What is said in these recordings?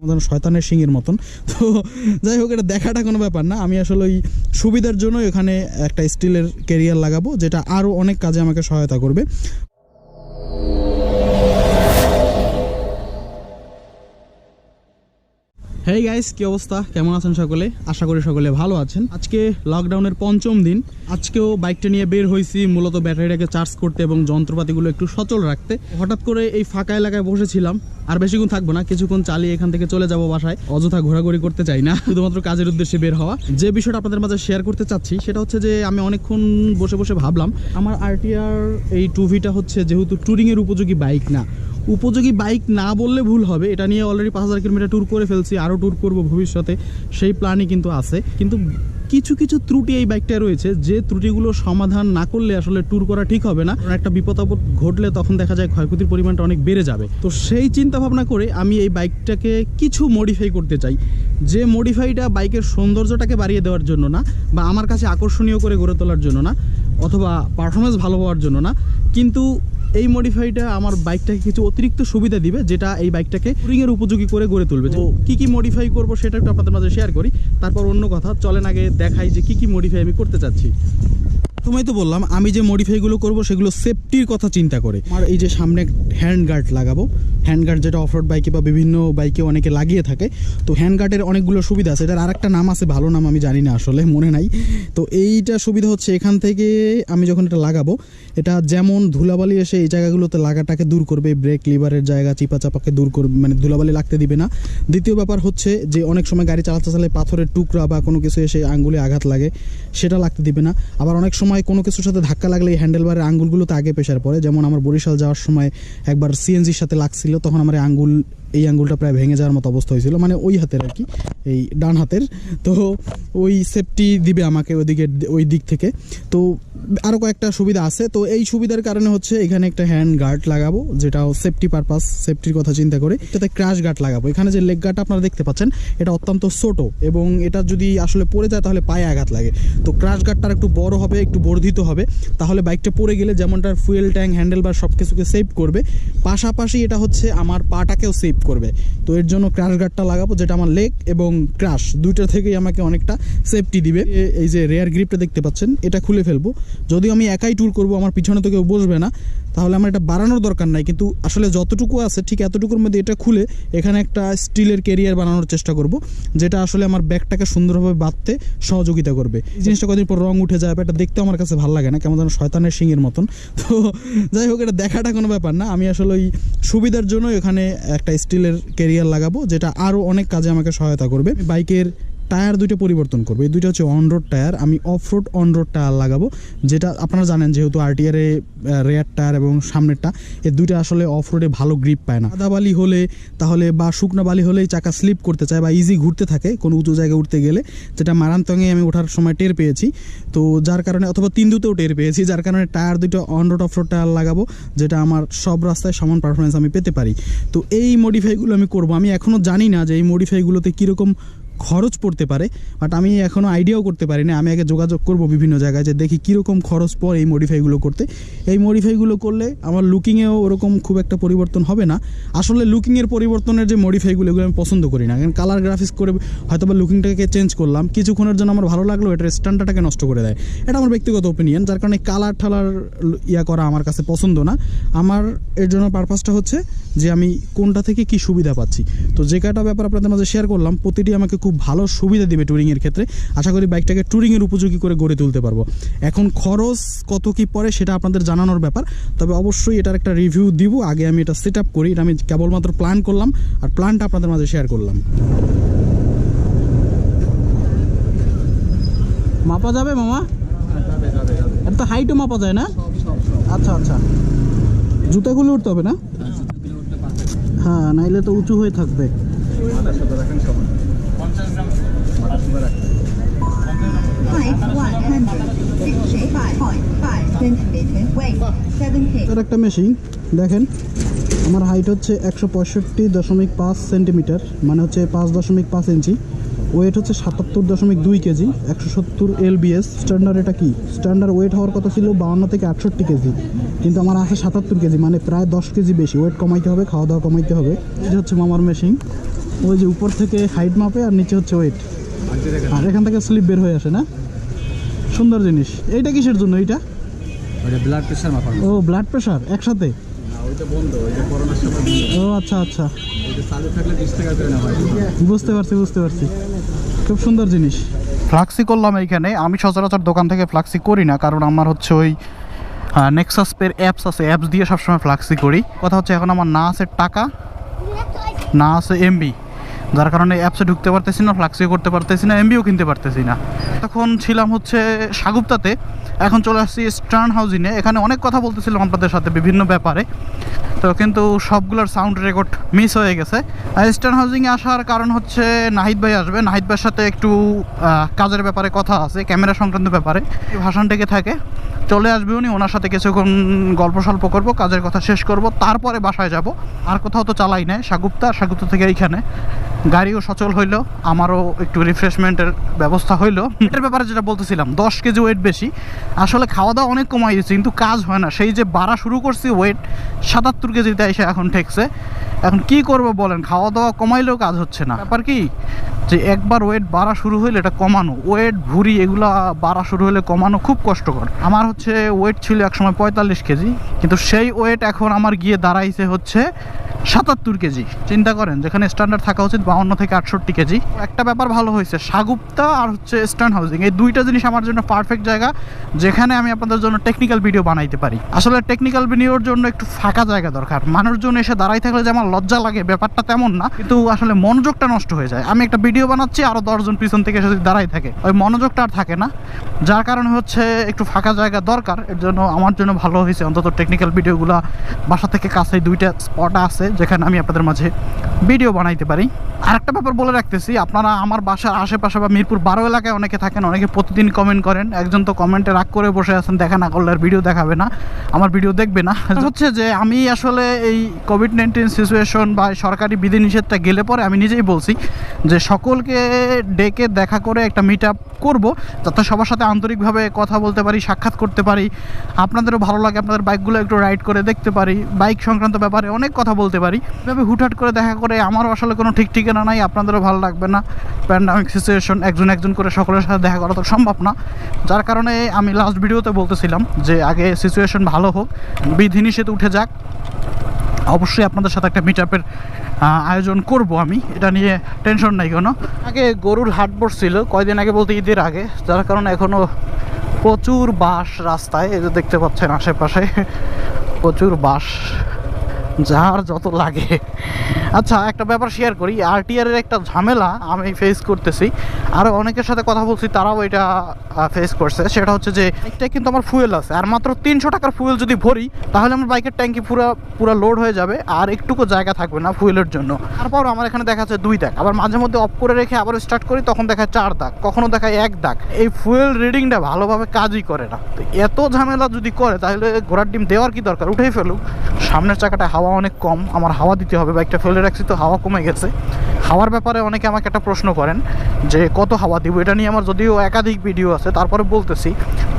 আমাদের শয়তানের সিংয়ের মতন। তো যাই হোক, এটা দেখাটা কোনো ব্যাপার না। আমি আসলে ওই সুবিধার জন্য এখানে একটা স্টিলের ক্যারিয়ার লাগাবো, যেটা আরও অনেক কাজে আমাকে সহায়তা করবে। হেই গাইস, কি অবস্থা, কেমন আছেন সকলে? আশা করি সকলে ভালো আছেন। আজকে লকডাউনের ৫ম দিন। আজকেও বাইকটা নিয়ে বের হয়েছি মূলত ব্যাটারিটাকে চার্জ করতে এবং যন্ত্রপাতিগুলো একটু সচল রাখতে। হঠাৎ করে এই ফাঁকা এলাকায় বসেছিলাম, আর বেশিক্ষণ থাকবো না, কিছুক্ষণ চালিয়ে এখান থেকে চলে যাব বাসায়। অযথা ঘোরাঘুরি করতে চাই না, শুধুমাত্র কাজের উদ্দেশ্যে বের হওয়া। যে বিষয়টা আপনাদের মাঝে শেয়ার করতে চাচ্ছি সেটা হচ্ছে যে আমি অনেকক্ষণ বসে বসে ভাবলাম, আমার আরটিআর এই 2V হচ্ছে যেহেতু ট্যুরিংয়ের উপযোগী বাইক না, উপযোগী বাইক না বললে ভুল হবে, এটা নিয়ে অলরেডি 5000 কিলোমিটার ট্যুর করে ফেলছি, আরও ট্যুর করব ভবিষ্যতে, সেই প্ল্যানই কিন্তু আছে। কিন্তু কিছু কিছু ত্রুটি এই বাইকটা রয়েছে, যে ত্রুটিগুলো সমাধান না করলে আসলে ট্যুর করা ঠিক হবে না। একটা বিপদ আপদ ঘটলে তখন দেখা যায় ক্ষয়ক্ষতির পরিমাণটা অনেক বেড়ে যাবে। তো সেই চিন্তা ভাবনা করে আমি এই বাইকটাকে কিছু মডিফাই করতে চাই, যে মডিফাইটা বাইকের সৌন্দর্যটাকে বাড়িয়ে দেওয়ার জন্য না, বা আমার কাছে আকর্ষণীয় করে গড়ে তোলার জন্য না, অথবা পারফরমেন্স ভালো হওয়ার জন্য না, কিন্তু এই মডিফাইটা আমার বাইকটাকে কিছু অতিরিক্ত সুবিধা দিবে, যেটা এই বাইকটাকে টুরিংয়ের উপযোগী করে গড়ে তুলবে। তো কী কী মডিফাই করবো সেটা একটু আপনাদের মাঝে শেয়ার করি, তারপর অন্য কথা। চলেন আগে দেখাই যে কী কী মডিফাই আমি করতে চাচ্ছি। প্রথমেই তো বললাম আমি যে মডিফাইগুলো করব সেগুলো সেফটির কথা চিন্তা করে। আমার এই যে সামনে হ্যান্ড গার্ড লাগাবো, হ্যান্ড গার্ড যেটা অফরোড বাইকে বা বিভিন্ন বাইকে অনেকে লাগিয়ে থাকে। তো হ্যান্ড গার্ডের অনেকগুলো সুবিধা আছে, এটার আরেকটা নাম আছে, ভালো নাম আমি জানি না, আসলে মনে নাই। তো এইটা সুবিধা হচ্ছে এখান থেকে আমি যখন এটা লাগাবো, এটা যেমন ধুলাবালি এসে এই জায়গাগুলোতে লাগাটাকে দূর করবে, ব্রেক লিভারের জায়গা চিপা চাপাকে দূর করবে, মানে ধুলাবালি লাগতে দিবে না। দ্বিতীয় ব্যাপার হচ্ছে যে অনেক সময় গাড়ি চালাতে চালাতে পাথরের টুকরা বা কোনো কিছু এসে আঙ্গুলে আঘাত লাগে, সেটা লাগতে দিবে না। আবার অনেক সময় কোনো কিছুর সাথে ধাক্কা লাগলে এই হ্যান্ডেলবারের আঙ্গুলগুলোতে আগে প্রেশার পড়ে। যেমন আমার বরিশাল যাওয়ার সময় একবার সিএনজির সাথে লাগছিল, তখন আমার এই আঙ্গুলটা প্রায় ভেঙে যাওয়ার মতো অবস্থা হয়েছিল, মানে ওই হাতের আর কি, এই ডান হাতের। তো ওই সেফটি দিবে আমাকে ওই দিক থেকে। তো আরও কয়েকটা সুবিধা আছে। তো এই সুবিধার কারণে হচ্ছে এখানে একটা হ্যান্ড গার্ড লাগাবো, যেটাও সেফটি পারপাস, সেফটির কথা চিন্তা করে। এটাতে ক্র্যাশ গার্ড লাগাবো। এখানে যে লেগ গার্ড আপনারা দেখতে পাচ্ছেন, এটা অত্যন্ত ছোট এবং এটা যদি আসলে পড়ে যায় তাহলে পায়ে আঘাত লাগে। তো ক্র্যাশ গার্ডটা একটু বড় হবে, একটু বর্ধিত হবে, তাহলে বাইকটা পড়ে গেলে যেমনটার ফুয়েল ট্যাঙ্ক, হ্যান্ডেলবার সব কিছুকে সেভ করবে, পাশাপাশি এটা হচ্ছে আমার পাটাকেও সেভ করবে। তো এর জন্য ক্র্যাশ গার্ডটা লাগাবো, যেটা আমার লেগ এবং ক্র্যাশ দুইটা থেকেই আমাকে অনেকটা সেফটি দিবে। এই যে রেয়ার গ্রিপটা দেখতে পাচ্ছেন, এটা খুলে ফেলবো। যদিও আমি একাই ট্যুর করব, আমার পিছনে তো কেউ বসবে না, তাহলে আমার এটা বাড়ানোর দরকার নাই, কিন্তু আসলে যতটুকু আছে ঠিক এতটুকুর মধ্যে এটা খুলে এখানে একটা স্টিলের ক্যারিয়ার বানানোর চেষ্টা করব, যেটা আসলে আমার ব্যাগটাকে সুন্দরভাবে বাঁধতে সহযোগিতা করবে। এই জিনিসটা কদিন পর রং উঠে যায়, এটা দেখতে আমার কাছে ভালো লাগে না, কেমন যেন শয়তানের সিংয়ের মতন। তো যাই হোক, এটা দেখাটা কোনো ব্যাপার না। আমি আসলে ওই সুবিধার জন্য এখানে একটা স্টিলের ক্যারিয়ার লাগাবো, যেটা আরও অনেক কাজে আমাকে সহায়তা করবে। বাইকের টায়ার দুইটা পরিবর্তন করবো, এই দুইটা হচ্ছে অন রোড টায়ার, আমি of road on road tyre লাগাবো। যেটা আপনারা জানেন, যেহেতু আরটিআরে রেয়ার টায়ার এবং সামনেরটা, এই দুইটা আসলে অফ রোডে ভালো গ্রিপ পায় না। সাদা বালি হলে তাহলে বা শুকনো বালি হলেই চাকা স্লিপ করতে চায় বা ইজি ঘুরতে থাকে কোনো উঁচু জায়গায় উঠতে গেলে, যেটা মারান্তঙে আমি ওঠার সময় টের পেয়েছি। তো যার কারণে, অথবা তিনদুতেও টের পেয়েছি, যার কারণে টায়ার দুটো on road of road tyre লাগাবো, যেটা আমার সব রাস্তায় সমান পারফরমেন্স আমি পেতে পারি। তো এই মডিফাইগুলো আমি করবো। আমি এখনও জানি না যে এই মডিফাইগুলোতে কীরকম খরচ পড়তে পারে, বাট আমি এখনও আইডিয়াও করতে পারি না। আমি আগে যোগাযোগ করব বিভিন্ন জায়গায়, যে দেখি কীরকম খরচ পড়ে এই মডিফাইগুলো করতে। এই মডিফাইগুলো করলে আমার লুকিংয়েও ওরকম খুব একটা পরিবর্তন হবে না। আসলে লুকিংয়ের পরিবর্তনের যে মডিফাইগুলো, এগুলো আমি পছন্দ করি না, কারণ কালার গ্রাফিক্স করে হয়তো বা লুকিংটাকে চেঞ্জ করলাম, কিছুক্ষণের জন্য আমার ভালো লাগলো, এটার স্ট্যান্ডার্ডটাকে নষ্ট করে দেয়। এটা আমার ব্যক্তিগত ওপিনিয়ন, যার কারণে কালার ঠালার করা আমার কাছে পছন্দ না। আমার এর জন্য পারপাসটা হচ্ছে যে আমি কোনটা থেকে কি সুবিধা পাচ্ছি। তো যে কয়টা ব্যাপার আপনাদের মাঝে শেয়ার করলাম, প্রতিটি আমাকে খুব ভালো সুবিধা দিবে ট্যুরিংয়ের ক্ষেত্রে। আশা করি বাইকটাকে ট্যুরিংয়ের উপযোগী করে গড়ে তুলতে পারবো। এখন খরচ কত কি পড়ে সেটা আপনাদের জানানোর ব্যাপার, তবে অবশ্যই এটার একটা রিভিউ দিব। আগে আমি এটা সেট আপ করি, এটা আমি কেবলমাত্র প্ল্যান করলাম, আর প্ল্যানটা আপনাদের মাঝে শেয়ার করলাম। মাপা যাবে মামা? এটা তো হাইটও মাপা যায় না? আচ্ছা আচ্ছা, জুতাগুলো উঠতে হবে না? হ্যাঁ, নাইলে তো উঁচু হয়ে থাকবে। একটা মেশিন দেখেন, আমার হাইট হচ্ছে 165.5 সেন্টিমিটার, মানে হচ্ছে 5.5 ইঞ্চি। ওয়েট হচ্ছে 77.2 কেজি, 170 LBS। স্ট্যান্ডার্ড এটা কি স্ট্যান্ডার্ড ওয়েট হওয়ার কথা ছিল 52 থেকে 68 কেজি, কিন্তু আমার আছে 77 কেজি, মানে প্রায় 10 কেজি বেশি। ওয়েট কমাইতে হবে, খাওয়া দাওয়া কমাইতে হবে। এটা হচ্ছে মামার মেশিন, ওই যে উপর থেকে হাইট মাপে আর নিচে হচ্ছে ওয়েট, আর এখান থেকে স্লিপ বের হয়ে আসে না। সুন্দর জিনিস। এইটা কিসের জন্য? এইটা ব্লাড প্রেশার মাপার। ও ব্লাড প্রেশার একসাথে? ওইটা বন্ধ, ওইটা করোনার সময় ও আচ্ছা আচ্ছা, ওইটা চালু থাকলে 20 টাকা করে নেওয়া হয়। বুঝতে পারছি। খুব সুন্দর জিনিস। ফ্লাক্সি করলাম এইখানে। আমি সচরাচর দোকান থেকে ফ্লাক্সি করি না, কারণ আমার হচ্ছে ওই নেক্সাস পের অ্যাপস আছে, অ্যাপস দিয়ে সবসময় ফ্লাক্সি করি। কথা হচ্ছে এখন আমার না আছে টাকা, না আছে এমবি, যার কারণে অ্যাপসে ঢুকতে পারতেছি না, ফ্লাক্সিও করতে পারতেছি না, এমবিও কিনতে পারতেছি না। তখন ছিলাম হচ্ছে সাগুপ্তাতে, এখন চলে আসছি স্টার্ন হাউজিংয়ে। এখানে অনেক কথা বলতেছিলাম আপনাদের সাথে বিভিন্ন ব্যাপারে, তো কিন্তু সবগুলোর সাউন্ড রেকর্ড মিস হয়ে গেছে। স্টার্ন হাউজিংয়ে আসার কারণ হচ্ছে নাহিদ ভাই আসবে। নাহিদ ভাইয়ের সাথে একটু কাজের ব্যাপারে কথা আছে, ক্যামেরা সংক্রান্ত ব্যাপারে। ভাষণ থেকে থাকে, চলে আসবে উনি, ওনার সাথে কিছুক্ষণ গল্প সল্প করবো, কাজের কথা শেষ করব, তারপরে বাসায় যাব। আর কোথাও তো চালাই নাই, সাগুপ্তা থেকে এইখানে গাড়িও সচল হইলো, আমারও একটু রিফ্রেশমেন্টের ব্যবস্থা হইলো। এর ব্যাপারে যেটা বলতেছিলাম, 10 কেজি ওয়েট বেশি। আসলে খাওয়া দাওয়া অনেক কমাই দিয়েছি, কিন্তু কাজ হয় না। সেই যে বাড়া শুরু করছি ওয়েট 77 কেজিতে এসে এখন ঠেকছে। এখন কি করব বলেন, খাওয়া দাওয়া কমাইলেও কাজ হচ্ছে না। ব্যাপার কি যে একবার ওয়েট বাড়া শুরু হইলে এটা কমানো, ওয়েট ভুঁড়ি এগুলা বাড়া শুরু হলে কমানো খুব কষ্টকর। আমার হচ্ছে ওয়েট ছিল একসময় 45 কেজি, কিন্তু সেই ওয়েট এখন আমার গিয়ে দাঁড়াইছে হচ্ছে 77 কেজি। চিন্তা করেন, যেখানে স্ট্যান্ডার্ড থাকা উচিত 52 থেকে 68 কেজি। একটা ব্যাপার ভালো হয়েছে, সাগুপ্তা আর হচ্ছে স্টার্ন হাউজিং, এই দুইটা জিনিস আমার জন্য পারফেক্ট জায়গা, যেখানে আমি আপনাদের জন্য টেকনিক্যাল ভিডিও বানাইতে পারি। আসলে টেকনিক্যাল ভিডিওর জন্য একটু ফাঁকা জায়গা দরকার। মানুষজন এসে দাঁড়াই থাকলে যে আমার লজ্জা লাগে, ব্যাপারটা তেমন না, কিন্তু আসলে মনোযোগটা নষ্ট হয়ে যায়। আমি একটা ভিডিও বানাচ্ছি, আরও 10 জন পিছন থেকে এসে দাঁড়াই থাকে, ওই মনোযোগটা আর থাকে না, যার কারণে হচ্ছে একটু ফাঁকা জায়গা দরকার। এর জন্য আমার জন্য ভালো হয়েছে অন্তত টেকনিক্যাল ভিডিওগুলো বাসা থেকে কাছেই 2টা স্পট আছে যেখানে আমি আপনাদের মাঝে ভিডিও বানাইতে পারি। আরেকটা ব্যাপার বলে রাখতেছি, আপনারা আমার বাসার আশেপাশে বা মিরপুর 12 এলাকায় অনেকে থাকেন, অনেকে প্রতিদিন কমেন্ট করেন। একজন তো কমেন্টে রাগ করে বসে আছেন, দেখা না করলে আর ভিডিও দেখাবে না, আমার ভিডিও দেখবে না। হচ্ছে যে আমি আসলে এই কোভিড-19 সিচুয়েশন বা সরকারি বিধিনিষেধটা গেলে পরে আমি নিজেই বলছি যে সকলকে ডেকে দেখা করে একটা মিট আপ করবো, যাতে সবার সাথে আন্তরিকভাবে কথা বলতে পারি, সাক্ষাৎ করতে পারি, আপনাদেরও ভালো লাগে, আপনাদের বাইকগুলো একটু রাইড করে দেখতে পারি, বাইক সংক্রান্ত ব্যাপারে অনেক কথা বলতে পারি। এভাবে হুটহাট করে দেখা করে আমারও আসলে কোনো ঠিক ঠিকানা নাই, আপনাদেরও ভালো লাগবে না। প্যান্ডামিক সিচুয়েশন, একজন করে সকলের সাথে দেখা করা তো সম্ভব না, যার কারণে আমি লাস্ট ভিডিওতে বলতেছিলাম যে আগে সিচুয়েশন ভালো হোক, বিধিনিষেধ উঠে যাক, অবশ্যই আপনাদের সাথে একটা মিট আপের আয়োজন করব। আমি এটা নিয়ে টেনশন নাই কোনো। আগে গরুর হাট বসছিল কয়দিন আগে, বলতে ঈদের আগে, যার কারণে এখনও প্রচুর বাস রাস্তায়, এই যে দেখতে পাচ্ছেন আশেপাশে প্রচুর বাস, যার যত লাগে। আচ্ছা, একটা ব্যাপার শেয়ার করি, আরটিআর এর একটা ঝামেলা আমি ফেস করতেছি, আরও অনেকের সাথে কথা বলছি, তারাও এটা ফেস করছে। সেটা হচ্ছে যে বাইকটায় কিন্তু আমার ফুয়েল আছে, আর মাত্র 300 টাকার ফুয়েল যদি ভরি, তাহলে আমার বাইকের ট্যাঙ্কি পুরো লোড হয়ে যাবে, আর একটুকু জায়গা থাকবে না ফুয়েলের জন্য। তারপর আমার এখানে দেখা যাচ্ছে 2 দাগ, আবার মাঝে মধ্যে অফ করে রেখে আবার স্টার্ট করি, তখন দেখায় 4 দাগ, কখনো দেখায় 1 দাগ। এই ফুয়েল রিডিংটা ভালোভাবে কাজই করে না। তো এত ঝামেলা যদি করে, তাহলে ঘোড়ার ডিম দেওয়ার কি দরকার, উঠেই ফেলুক। সামনের চাকাটা হাওয়া অনেক কম, আমার হাওয়া দিতে হবে, বাইকটা ফেলে রাখছি তো হাওয়া কমে গেছে। হাওয়ার ব্যাপারে অনেকে আমাকে একটা প্রশ্ন করেন যে কত হাওয়া দিব, এটা নিয়ে আমার যদিও একাধিক ভিডিও আছে, তারপরে বলতেছি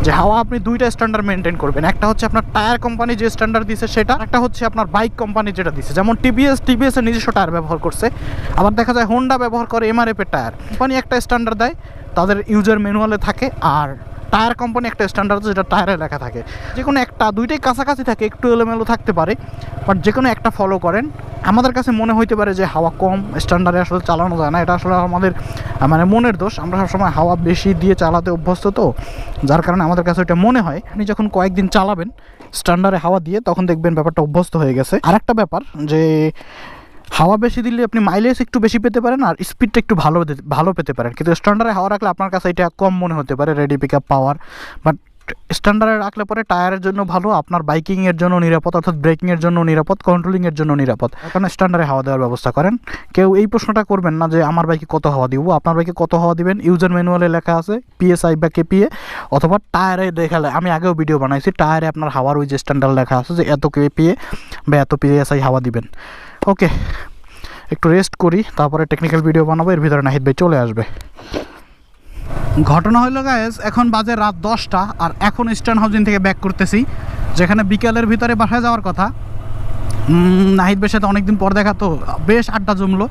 যে হাওয়া আপনি 2টা স্ট্যান্ডার্ড মেনটেন করবেন। একটা হচ্ছে আপনার টায়ার কোম্পানি যে স্ট্যান্ডার্ড দিছে সেটা, একটা হচ্ছে আপনার বাইক কোম্পানি যেটা দিছে। যেমন টিভিএস এর নিজস্ব টায়ার ব্যবহার করছে, আবার দেখা যায় হোন্ডা ব্যবহার করে এমআরএফ এর টায়ার। কোম্পানি একটা স্ট্যান্ডার্ড দেয়, তাদের ইউজার ম্যানুয়ালে থাকে, আর টায়ার কোম্পানি একটা স্ট্যান্ডার্ড যেটা টায়ারে লেখা থাকে। যে কোনো একটা, 2টাই কাছাকাছি থাকে, একটু এলোমেলো থাকতে পারে, বাট যে কোনো একটা ফলো করেন। আমাদের কাছে মনে হইতে পারে যে হাওয়া কম, স্ট্যান্ডার্ডে আসলে চালানো যায় না, এটা আসলে আমাদের মানে মনের দোষ। আমরা সবসময় হাওয়া বেশি দিয়ে চালাতে অভ্যস্ত, তো যার কারণে আমাদের কাছে এটা মনে হয়। আপনি যখন কয়েকদিন চালাবেন স্ট্যান্ডার্ডে হাওয়া দিয়ে, তখন দেখবেন ব্যাপারটা অভ্যস্ত হয়ে গেছে। আর একটা ব্যাপার যে হাওয়া বেশি দিলে আপনি মাইলেজ একটু বেশি পেতে পারেন, আর স্পিডটা একটু ভালো পেতে পারেন, কিন্তু স্ট্যান্ডার্ডে হাওয়া রাখলে আপনার কাছে এটা কম মনে হতে পারে, ready pick up power. But স্ট্যান্ডার্ডে রাখলে পরে টায়ারের জন্য ভালো, আপনার বাইকিংয়ের জন্য নিরাপদ, অর্থাৎ ব্রেকিংয়ের জন্য নিরাপদ, কন্ট্রোলিংয়ের জন্য নিরাপদ। এখন স্ট্যান্ডার্ডে হাওয়া দেওয়ার ব্যবস্থা করেন। কেউ এই প্রশ্নটা করবেন না যে আমার বাইকে কত হাওয়া দিব। আপনার বাইকে কত হাওয়া দিবেন ইউজার ম্যানুয়ালে লেখা আছে, পিএসআই বা কেপিএ, অথবা টায়ারে দেখালে, আমি আগেও ভিডিও বানাইছি, টায়ারে আপনার হাওয়ার ওই যে স্ট্যান্ডার্ড লেখা আছে যে এত কেপিএ বা এত পিএসআই হাওয়া দিবেন। ওকে, একটু রেস্ট করি, তারপরে টেকনিক্যাল ভিডিও বানাবো। এর ভিতরে নাহিদ ভাই চলে আসবে। ঘটনা হলো গাইস, এখন বাজে রাত 10টা, আর এখন ইস্টার্ন হাউজিং থেকে ব্যাক করতেছি, যেখানে বিকেলের ভিতরে বাসায় যাওয়ার কথা। নাহিদ ভাইয়ের সাথে অনেকদিন পর দেখা তো বেশ আড্ডা জমলো,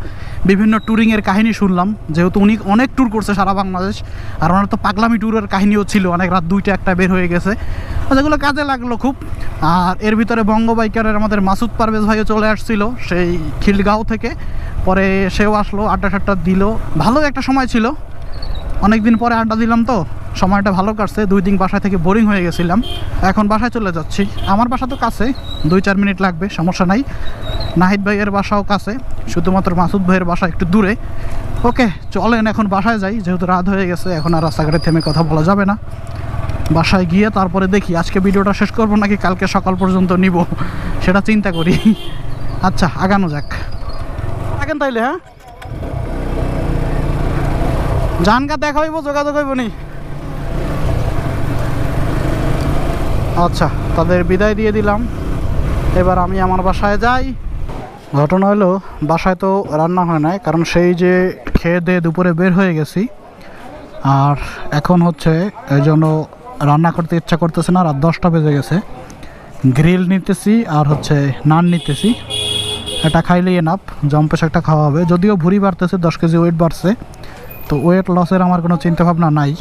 বিভিন্ন ট্যুরিংয়ের কাহিনী শুনলাম, যেহেতু উনি অনেক ট্যুর করছে সারা বাংলাদেশ, আর ওনার তো পাগলামি ট্যুরের কাহিনীও ছিল, অনেক রাত 2টা 1টা বের হয়ে গেছে, যেগুলো কাজে লাগলো খুব। আর এর ভিতরে বঙ্গ বাইকারের আমাদের মাসুদ পারভেজ ভাইও চলে আসছিল সেই খিলগাঁও থেকে, পরে সেও আসলো, আড্ডা টাড্ডা দিল, ভালো একটা সময় ছিল। অনেক দিন পরে আড্ডা দিলাম তো সময়টা ভালো কাটছে, 2 দিন বাসা থেকে বোরিং হয়ে গেছিলাম, এখন বাসায় চলে যাচ্ছি। আমার বাসা তো কাছে, 2-4 মিনিট লাগবে, সমস্যা নাই। নাহিদ ভাইয়ের বাসাও কাছে, শুধুমাত্র মাসুদ ভাইয়ের বাসা একটু দূরে। ওকে চলেন এখন বাসায় যাই, যেহেতু রাত হয়ে গেছে, এখন আর রাস্তাঘাটে থেমে কথা বলা যাবে না। বাসায় গিয়ে তারপরে দেখি আজকে ভিডিওটা শেষ করবো নাকি কালকে সকাল পর্যন্ত নিব, সেটা চিন্তা করি। আচ্ছা আগানো যাক, থাকেন তাইলে। হ্যাঁ জানগা দেখা হইব, যোগাযোগ হইব নি। আচ্ছা তাদের বিদায় দিয়ে দিলাম, এবার আমি আমার বাসায় যাই। ঘটনা হলো বাসায় তো রান্না হয় নাই, কারণ সেই যে খেয়ে দিয়ে দুপুরে বের হয়ে গেছি, আর এখন হচ্ছে এই জন্য রান্না করতে ইচ্ছা করতেছে না, রাত 10টা বেজে গেছে। গ্রিল নিতেছি আর হচ্ছে নান নিতেছি, এটা খাইলেই এনাফ, জম্পেশ একটা খাওয়া হবে। যদিও ভুঁড়ি বাড়তেছে, 10 কেজি ওয়েট বাড়ছে, তো ওয়েট লসের আমার কোনো চিন্তাভাবনা নাই।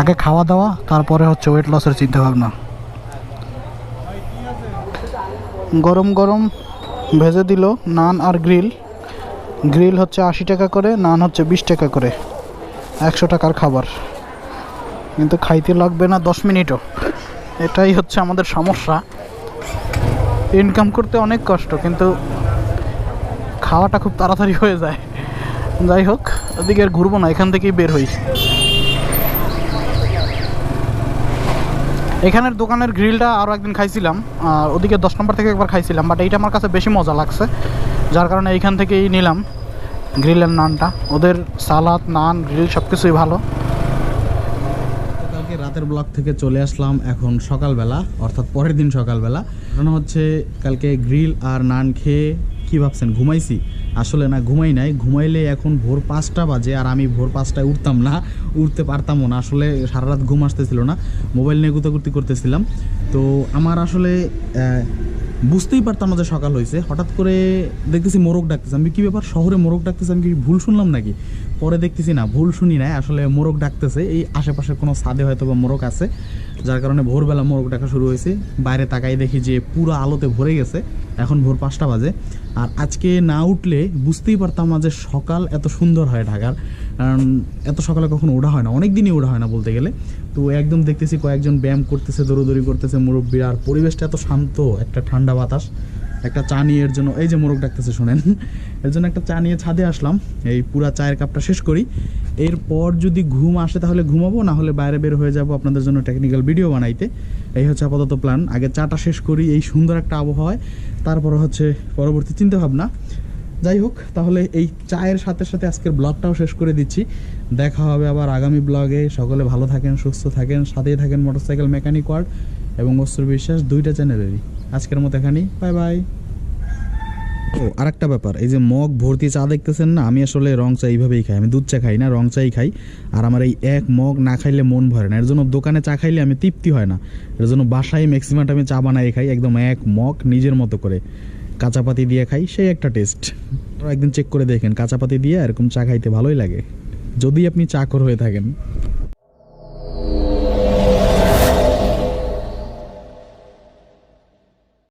আগে খাওয়া দাওয়া, তারপরে হচ্ছে ওয়েট লসের চিন্তাভাবনা। গরম গরম ভেজে দিল নান আর গ্রিল। গ্রিল হচ্ছে 80 টাকা করে, নান হচ্ছে 20 টাকা করে, 100 টাকার খাবার, কিন্তু খাইতে লাগবে না 10 মিনিটও। এটাই হচ্ছে আমাদের সমস্যা, ইনকাম করতে অনেক কষ্ট, কিন্তু খাওয়াটা খুব তাড়াতাড়ি হয়ে যায়। যাই হোক, ওদিকে আর ঘুরবো না, এখান থেকেই বের হই। এখানের দোকানের গ্রিলটা আরও একদিন খাইছিলাম, আর ওদিকে 10 নম্বর থেকে একবার খাইছিলাম, বাট এইটা আমার কাছে বেশি মজা লাগছে, যার কারণে এইখান থেকেই নিলাম গ্রিলের নানটা। ওদের সালাদ, নান, গ্রিল সব কিছুই ভালো। কালকে রাতের ব্লগ থেকে চলে আসলাম এখন সকালবেলা, অর্থাৎ পরের দিন সকালবেলা। কারণ হচ্ছে কালকে গ্রিল আর নান খেয়ে কী ভাবছেন ঘুমাইছি? আসলে না, ঘুমাই নাই। ঘুমাইলে এখন ভোর 5টা বাজে, আর আমি ভোর 5টায় উঠতাম না, উঠতে পারতামও না। আসলে সারা রাত ঘুম আসতেছিল না, মোবাইল নিয়ে গুতাগুতি করতেছিলাম। তো আমার আসলে বুঝতেই পারতাম না যে সকাল হয়েছে। হঠাৎ করে দেখতেছি মোরগ ডাকতেছে। আমি কী ব্যাপার, শহরে মোরগ ডাকতেছে, আমি কি ভুল শুনলাম নাকি? পরে দেখতেছি না, ভুল শুনি নাই, আসলে মোরগ ডাকতেছে। এই আশেপাশে কোনো ছাদে হয়তো বা মোরগ আছে, যার কারণে ভোরবেলা মোরগ ডাকা শুরু হয়েছে। বাইরে তাকাই দেখি যে পুরো আলোতে ভরে গেছে, এখন ভোর 5টা বাজে। আর আজকে না উঠলে বুঝতেই পারতাম না যে সকাল এত সুন্দর হয় ঢাকার, কারণ এত সকালে কখনো ওঠা হয় না, অনেক দিনই ওঠা হয় না বলতে গেলে। তো একদম দেখতেছি কয়েকজন ব্যায়াম করতেছে, দৌড়দৌড়ি করতেছে মুরব্বীরা, আর পরিবেশটা এত শান্ত, একটা ঠান্ডা বাতাস। একটা চা নিয়ে এর জন্য, এই যে মোরগ ডাকতেছে শোনেন, এর জন্য একটা চা নিয়ে ছাদে আসলাম। এই পুরা চায়ের কাপটা শেষ করি, এরপর যদি ঘুম আসে তাহলে ঘুমাবো, না হলে বাইরে বের হয়ে যাব আপনাদের জন্য টেকনিক্যাল ভিডিও বানাইতে। এই হচ্ছে আপাতত প্ল্যান, আগে চাটা শেষ করি এই সুন্দর একটা আবহাওয়ায়, তারপর হচ্ছে পরবর্তী চিন্তাভাবনা। যাই হোক, তাহলে এই চায়ের সাথে সাথে আজকের ব্লগটাও শেষ করে দিচ্ছি। দেখা হবে আবার আগামী ব্লগে। সকলে ভালো থাকেন, সুস্থ থাকেন, সাথেই থাকেন মোটরসাইকেল মেকানিক ওয়ার্ল্ড এবং অস্ত্র বিশ্বাস, 2টা চ্যানেলেরই। আজকের মতো এখানেই, বাই বাই। ও আরেকটা ব্যাপার, এই যে মগ ভর্তি চা দেখতেছেন না, আমি আসলে রং চা এইভাবেই খাই, আমি দুধ চা খাই না, রং চাই খাই। আর আমার এই এক মগ না খাইলে মন ভরে না, এর জন্য দোকানে চা খাইলে আমি তৃপ্তি হয় না, এর জন্য বাসায় ম্যাক্সিমাম আমি চা বানাই খাই, একদম এক মগ নিজের মতো করে কাঁচাপাতি দিয়ে খাই, সেই একটা টেস্ট। একদিন চেক করে দেখেন, কাঁচাপাতি দিয়ে এরকম চা খাইতে ভালোই লাগে, যদি আপনি চাকর হয়ে থাকেন।